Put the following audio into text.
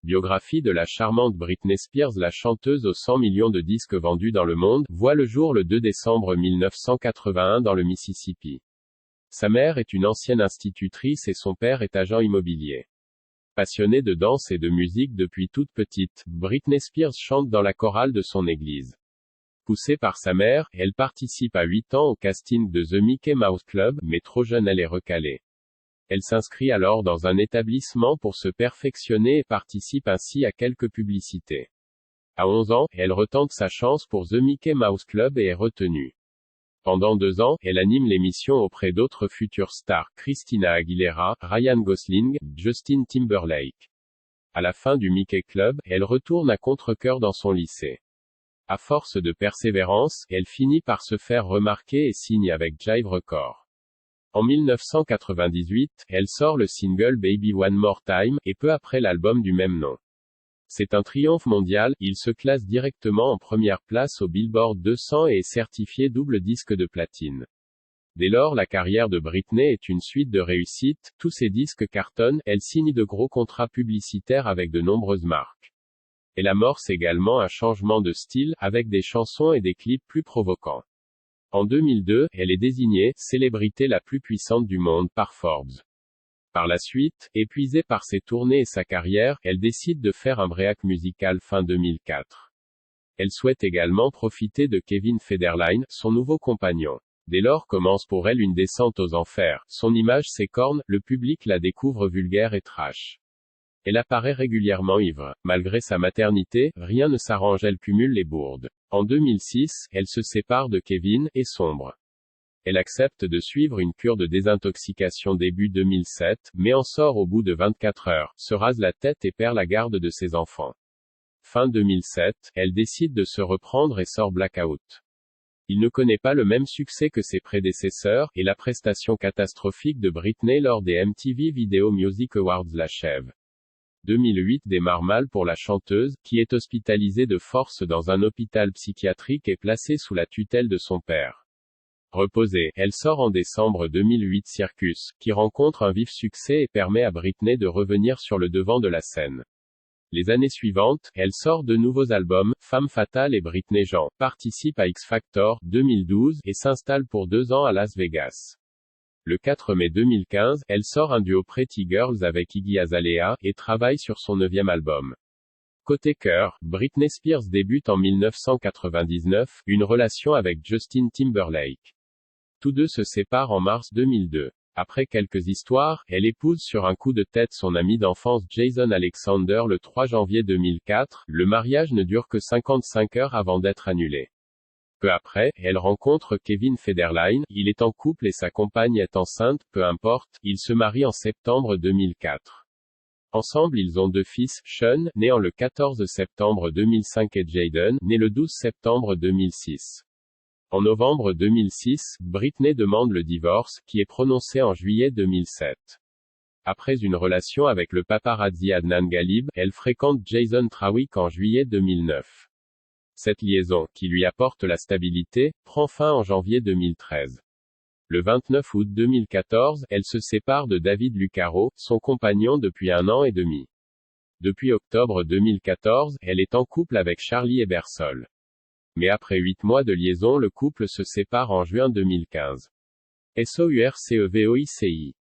Biographie de la charmante Britney Spears. La chanteuse aux 100 millions de disques vendus dans le monde, voit le jour le 2 décembre 1981 dans le Mississippi. Sa mère est une ancienne institutrice et son père est agent immobilier. Passionnée de danse et de musique depuis toute petite, Britney Spears chante dans la chorale de son église. Poussée par sa mère, elle participe à 8 ans au casting de The Mickey Mouse Club, mais trop jeune elle est recalée. Elle s'inscrit alors dans un établissement pour se perfectionner et participe ainsi à quelques publicités. À 11 ans, elle retente sa chance pour The Mickey Mouse Club et est retenue. Pendant 2 ans, elle anime l'émission auprès d'autres futures stars, Christina Aguilera, Ryan Gosling, Justin Timberlake. À la fin du Mickey Club, elle retourne à contre-cœur dans son lycée. À force de persévérance, elle finit par se faire remarquer et signe avec Jive Records. En 1998, elle sort le single Baby One More Time, et peu après l'album du même nom. C'est un triomphe mondial, il se classe directement en première place au Billboard 200 et est certifié double disque de platine. Dès lors la carrière de Britney est une suite de réussites, tous ses disques cartonnent, elle signe de gros contrats publicitaires avec de nombreuses marques. Elle amorce également un changement de style, avec des chansons et des clips plus provocants. En 2002, elle est désignée « célébrité la plus puissante du monde » par Forbes. Par la suite, épuisée par ses tournées et sa carrière, elle décide de faire un break musical fin 2004. Elle souhaite également profiter de Kevin Federline, son nouveau compagnon. Dès lors commence pour elle une descente aux enfers, son image s'écorne, le public la découvre vulgaire et trash. Elle apparaît régulièrement ivre. Malgré sa maternité, rien ne s'arrange, elle cumule les bourdes. En 2006, elle se sépare de Kevin, et sombre. Elle accepte de suivre une cure de désintoxication début 2007, mais en sort au bout de 24 heures, se rase la tête et perd la garde de ses enfants. Fin 2007, elle décide de se reprendre et sort Blackout. Il ne connaît pas le même succès que ses prédécesseurs, et la prestation catastrophique de Britney lors des MTV Video Music Awards l'achève. 2008 démarre mal pour la chanteuse, qui est hospitalisée de force dans un hôpital psychiatrique et placée sous la tutelle de son père. Reposée, elle sort en décembre 2008 Circus, qui rencontre un vif succès et permet à Britney de revenir sur le devant de la scène. Les années suivantes, elle sort de nouveaux albums, Femme Fatale et Britney Jean, participe à X Factor, 2012, et s'installe pour 2 ans à Las Vegas. Le 4 mai 2015, elle sort un duo Pretty Girls avec Iggy Azalea, et travaille sur son 9e album. Côté cœur, Britney Spears débute en 1999, une relation avec Justin Timberlake. Tous deux se séparent en mars 2002. Après quelques histoires, elle épouse sur un coup de tête son ami d'enfance Jason Alexander le 3 janvier 2004, le mariage ne dure que 55 heures avant d'être annulé. Peu après, elle rencontre Kevin Federline, il est en couple et sa compagne est enceinte, peu importe, ils se marient en septembre 2004. Ensemble ils ont 2 fils, Sean, né en le 14 septembre 2005 et Jayden, né le 12 septembre 2006. En novembre 2006, Britney demande le divorce, qui est prononcé en juillet 2007. Après une relation avec le paparazzi Adnan Galib, elle fréquente Jason Trawick en juillet 2009. Cette liaison, qui lui apporte la stabilité, prend fin en janvier 2013. Le 29 août 2014, elle se sépare de David Lucaro, son compagnon depuis 1 an et demi. Depuis octobre 2014, elle est en couple avec Charlie Ebersol. Mais après 8 mois de liaison, le couple se sépare en juin 2015. SOURCEVOICI